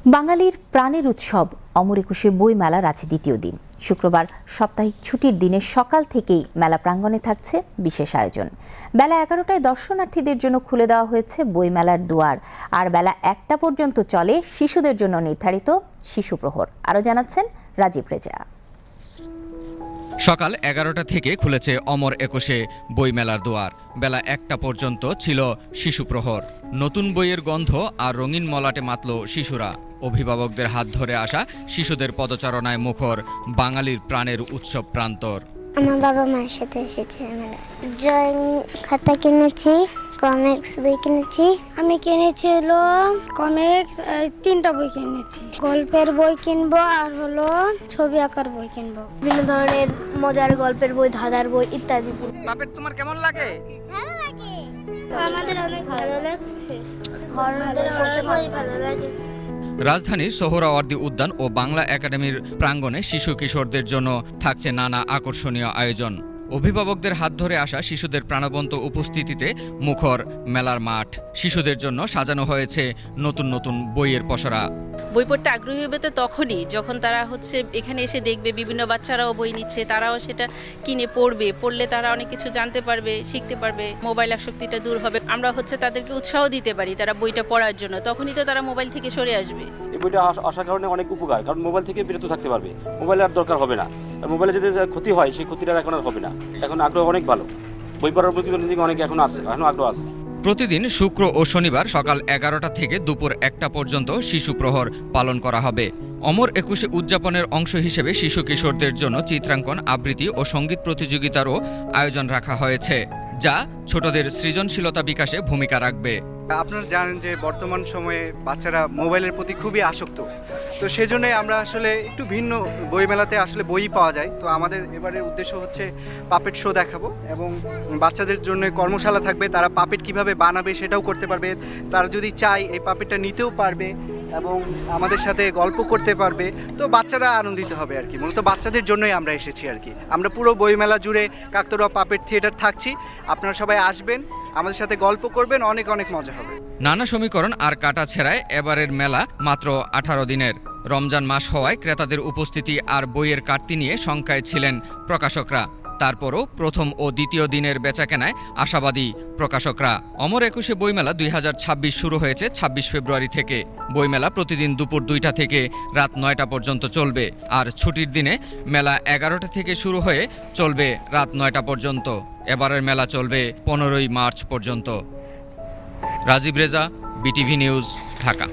বাঙালির প্রাণের উৎসব অমর একুশে বই মেলার আজ দ্বিতীয় দিন। শুক্রবার সাপ্তাহিক ছুটির দিনে সকাল থেকেই মেলা প্রাঙ্গণে থাকছে বিশেষ আয়োজন। বেলা 11টায় দর্শনার্থীদের জন্য খুলে দেওয়া হয়েছে বইমেলার দুয়ার, আর বেলা 1টা পর্যন্ত চলে শিশুদের জন্য নির্ধারিত শিশু প্রহর। আরও জানাচ্ছেন রাজীব রেজা। সকাল 11টা থেকে খুলেছে অমর একুশে বইমেলার দুয়ার। বেলা 1টা পর্যন্ত ছিল শিশু প্রহর। নতুন বইয়ের গন্ধ আর রঙিন মলাটে মাতল শিশুরা। অভিভাবকদের হাত ধরে আসা শিশুদের পদচারণায় মুখর বাঙালির প্রাণের উৎসব প্রান্তর। আমার বাবা মায়ের সাথে এসেছে মেলা। ড্রয়িং খাতা কিনেছি, কমিক্স বই কিনেছি। আমি কিনেছি হলো কমিক্স 3টা বই কিনেছি। গল্পের বই কিনবো আর হলো ছবি আঁকার বই কিনবো। বিভিন্ন ধরনের মজার গল্পের বই, ধাঁধার বই ইত্যাদি কিনবো। বাপের তোমার কেমন লাগে? ভালো লাগে, আমাদের অনেক ভালো লাগছে। আমাদের অনেক ভালো লাগে। রাজধানীর সোহরাওয়ার্দী উদ্যান ও বাংলা একাডেমির প্রাঙ্গণে শিশু কিশোরদের জন্য থাকছে নানা আকর্ষণীয় আয়োজন। অভিভাবকদের হাত ধরে আসা শিশুদের প্রাণবন্ত উপস্থিতিতে মুখর মেলার মাঠ। শিশুদের জন্য সাজানো হয়েছে নতুন নতুন বইয়ের পসরা। বই পড়তে আগ্রহী হবে তো তখনই যখন তারা এখানে এসে দেখবে বিভিন্ন বাচ্চারাও বই নিচ্ছে, তারাও সেটা কিনে পড়লে তারা অনেক কিছু জানতে পারবে, শিখতে পারবে, মোবাইল আসক্তিটা দূর হবে। আমরা তাদেরকে উৎসাহ দিতে পারি তারা বইটা পড়ার জন্য, তখনই তো তারা মোবাইল থেকে সরে আসবে। এই বইটা আসার কারণে অনেক উপকার, কারণ মোবাইল থেকে বিরত থাকতে পারবে। মোবাইল আর দরকার হবে না, আর মোবাইলে যদি ক্ষতি হয় সেই ক্ষতিটা এখন আর হবে না। এখন আগ্রহ অনেক ভালো, বই পড়ার প্রতি অনেক এখন আগ্রহ আছে। প্রতিদিন শুক্র ও শনিবার সকাল 11টা থেকে দুপুর 1টা পর্যন্ত শিশু প্রহর পালন করা হবে। অমর একুশে উদযাপনের অংশ হিসেবে শিশু কিশোরদের জন্য চিত্রাঙ্কন, আবৃত্তি ও সঙ্গীত প্রতিযোগিতারও আয়োজন রাখা হয়েছে, যা ছোটদের সৃজনশীলতা বিকাশে ভূমিকা রাখবে। আপনারা জানেন যে বর্তমান সময়ে বাচ্চারা মোবাইলের প্রতি খুবই আসক্ত, তো সেজন্য আমরা আসলে একটু ভিন্ন বইমেলাতে আসলে বই পাওয়া যায়। তো আমাদের এবারের উদ্দেশ্য হচ্ছে পাপেট শো দেখাবো, এবং বাচ্চাদের জন্য কর্মশালা থাকবে। তারা পাপেট কিভাবে বানাবে সেটাও করতে পারবে, তারা যদি চায় এই পাপেটটা নিতেও পারবে এবং আমাদের সাথে গল্প করতে পারবে। তো বাচ্চারা আনন্দিত হবে আর কি। মূলত বাচ্চাদের জন্যই আমরা এসেছি আর কি। আমরা পুরো বইমেলা জুড়ে কাকতাড়ুয়া পাপেট থিয়েটার থাকছি। আপনারা সবাই আসবেন, আমাদের সাথে গল্প করবেন, অনেক অনেক মজা হবে। নানা সমীকরণ আর কাটা ছেঁড়ায় এবারের মেলা মাত্র 18 দিনের। রমজান মাস হওয়ায় ক্রেতাদের উপস্থিতি আর বইয়ের কাটতি নিয়ে শঙ্কায় ছিলেন প্রকাশকরা। তারপরও প্রথম ও দ্বিতীয় দিনের বেচাকেনায় আশাবাদী প্রকাশকরা। অমর একুশে বইমেলা 2026 শুরু হয়েছে 26 ফেব্রুয়ারি থেকে। বইমেলা প্রতিদিন দুপুর 2টা থেকে রাত 9টা পর্যন্ত চলবে, আর ছুটির দিনে মেলা 11টা থেকে শুরু হয়ে চলবে রাত 9টা পর্যন্ত। এবারের মেলা চলবে 15ই মার্চ পর্যন্ত। Rajib Reza, BTV news, Dhaka.